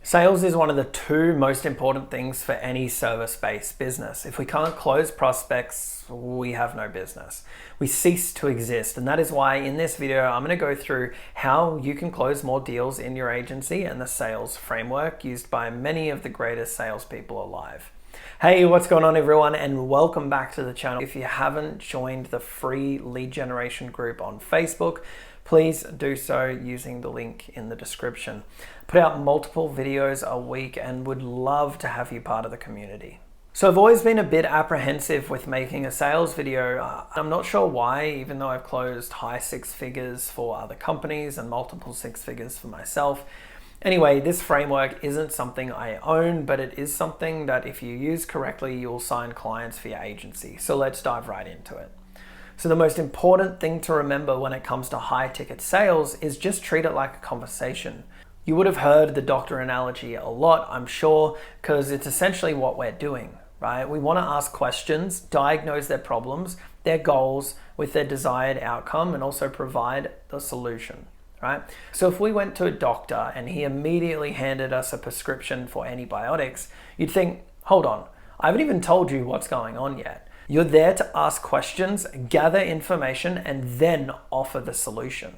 Sales is one of the two most important things for any service-based business. If we can't close prospects, we have no business. We cease to exist. And that is why in this video, I'm going to go through how you can close more deals in your agency and the sales framework used by many of the greatest salespeople alive. Hey, what's going on everyone, and welcome back to the channel. If you haven't joined the free lead generation group on Facebook, please do so using the link in the description. Put out multiple videos a week and would love to have you part of the community. So I've always been a bit apprehensive with making a sales video. I'm not sure why, even though I've closed high six figures for other companies and multiple six figures for myself. Anyway, this framework isn't something I own, but it is something that if you use correctly, you'll sign clients for your agency. So let's dive right into it. So the most important thing to remember when it comes to high ticket sales is just treat it like a conversation. You would have heard the doctor analogy a lot, I'm sure, because it's essentially what we're doing, right? We want to ask questions, diagnose their problems, their goals with their desired outcome, and also provide the solution. Right? So if we went to a doctor and he immediately handed us a prescription for antibiotics, you'd think, hold on, I haven't even told you what's going on yet. You're there to ask questions, gather information, and then offer the solution.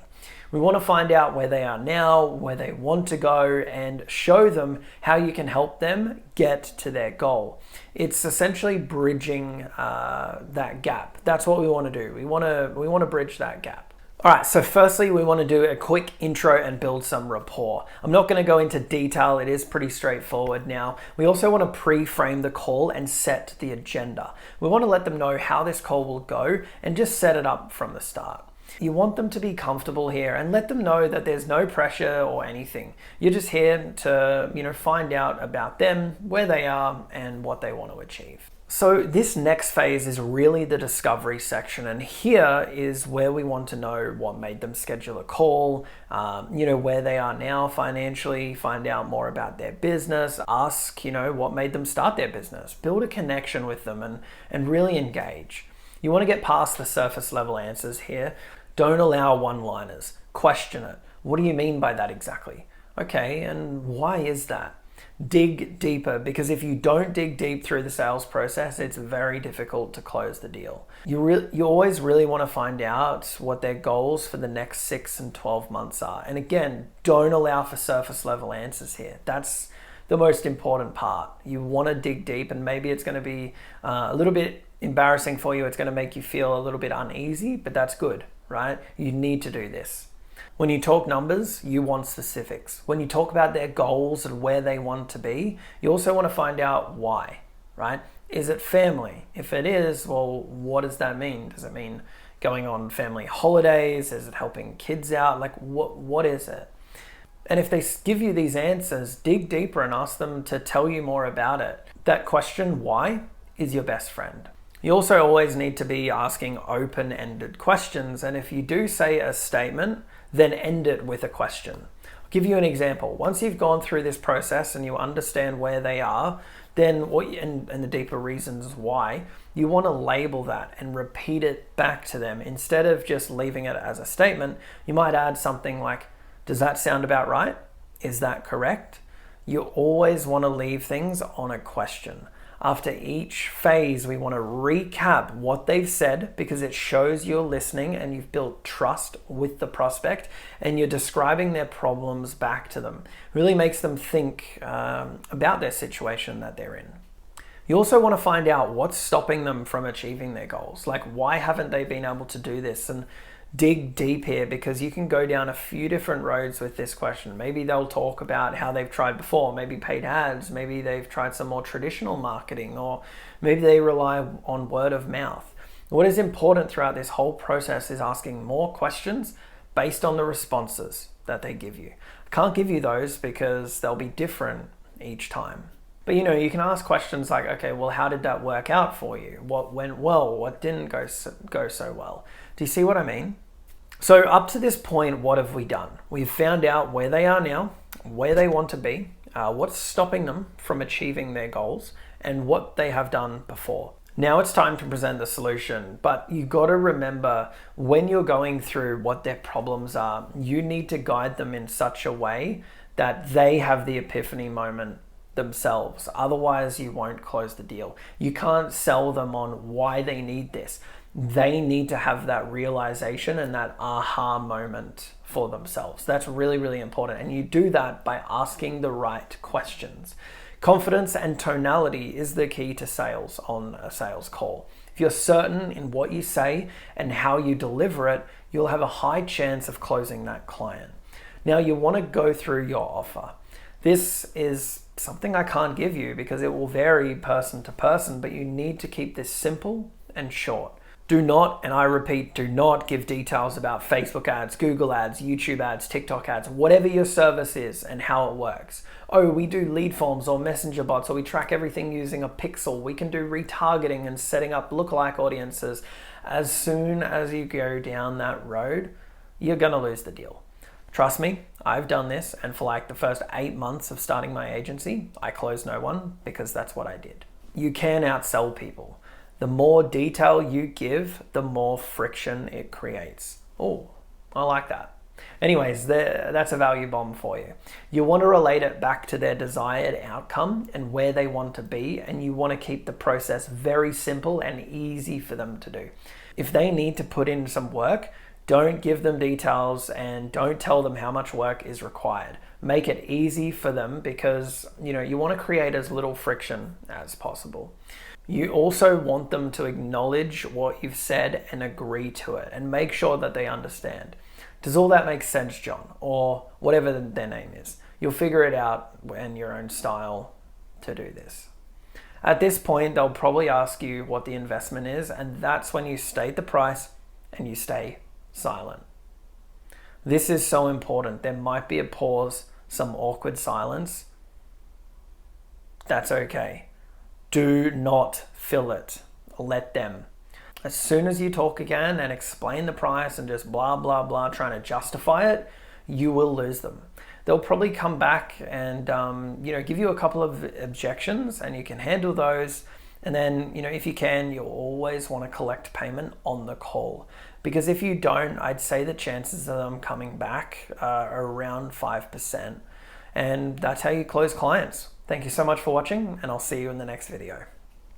We want to find out where they are now, where they want to go, and show them how you can help them get to their goal. It's essentially bridging that gap. That's what we want to do. We want to bridge that gap. All right, so firstly, we want to do a quick intro and build some rapport. I'm not going to go into detail. It is pretty straightforward now. We also want to pre-frame the call and set the agenda. We want to let them know how this call will go and just set it up from the start. You want them to be comfortable here and let them know that there's no pressure or anything. You're just here to, find out about them, where they are, and what they want to achieve. So this next phase is really the discovery section, and here is where we want to know what made them schedule a call, where they are now financially, find out more about their business, ask, what made them start their business, build a connection with them and really engage. You want to get past the surface level answers here. Don't allow one-liners. Question it. What do you mean by that exactly? Okay, and why is that? Dig deeper, because if you don't dig deep through the sales process, it's very difficult to close the deal. You always really want to find out what their goals for the next 6 and 12 months are. And again, don't allow for surface level answers here. That's the most important part. You want to dig deep, and maybe it's going to be a little bit embarrassing for you. It's going to make you feel a little bit uneasy, but that's good, right? You need to do this. When you talk numbers, you want specifics. When you talk about their goals and where they want to be, you also want to find out why, right? Is it family? If it is, well, what does that mean? Does it mean going on family holidays? Is it helping kids out? Like, what is it? And if they give you these answers, dig deeper and ask them to tell you more about it. That question, why, is your best friend. You also always need to be asking open-ended questions. And if you do say a statement, then end it with a question. I'll give you an example. Once you've gone through this process and you understand where they are, then and the deeper reasons why, you want to label that and repeat it back to them. Instead of just leaving it as a statement, you might add something like, does that sound about right? Is that correct? You always want to leave things on a question. After each phase, we want to recap what they've said, because it shows you're listening and you've built trust with the prospect and you're describing their problems back to them. It really makes them think about their situation that they're in. You also want to find out what's stopping them from achieving their goals. Like, why haven't they been able to do this? And dig deep here, because you can go down a few different roads with this question. Maybe they'll talk about how they've tried before, maybe paid ads, maybe they've tried some more traditional marketing, or maybe they rely on word of mouth. What is important throughout this whole process is asking more questions based on the responses that they give you. I can't give you those because they'll be different each time. But you can ask questions like, okay, well, how did that work out for you? What went well? What didn't go so well? Do you see what I mean? So up to this point, what have we done? We've found out where they are now, where they want to be, what's stopping them from achieving their goals, and what they have done before. Now it's time to present the solution, but you got to remember when you're going through what their problems are, you need to guide them in such a way that they have the epiphany moment themselves. Otherwise, you won't close the deal. You can't sell them on why they need this. They need to have that realization and that aha moment for themselves. That's really, really important. And you do that by asking the right questions. Confidence and tonality is the key to sales on a sales call. If you're certain in what you say and how you deliver it, you'll have a high chance of closing that client. Now, you want to go through your offer. This is something I can't give you because it will vary person to person, but you need to keep this simple and short. Do not, and I repeat, do not give details about Facebook ads, Google ads, YouTube ads, TikTok ads, whatever your service is and how it works. Oh, we do lead forms or messenger bots, or we track everything using a pixel. We can do retargeting and setting up lookalike audiences. As soon as you go down that road, you're gonna lose the deal. Trust me, I've done this, and for like the first 8 months of starting my agency, I closed no one because that's what I did. You can outsell people. The more detail you give, the more friction it creates. Oh, I like that. Anyways, that's a value bomb for you. You want to relate it back to their desired outcome and where they want to be, and you want to keep the process very simple and easy for them to do. If they need to put in some work, don't give them details and don't tell them how much work is required. Make it easy for them because you want to create as little friction as possible. You also want them to acknowledge what you've said and agree to it and make sure that they understand. Does all that make sense, John? Or whatever their name is. You'll figure it out in your own style to do this. At this point, they'll probably ask you what the investment is, and that's when you state the price and you stay silent. This is so important. There might be a pause, some awkward silence. That's okay. Do not fill it. Let them. As soon as you talk again and explain the price and just blah, blah, blah, trying to justify it, you will lose them. They'll probably come back and give you a couple of objections, and you can handle those. And then, if you can, you'll always want to collect payment on the call. Because if you don't, I'd say the chances of them coming back are around 5%. And that's how you close clients. Thank you so much for watching, and I'll see you in the next video.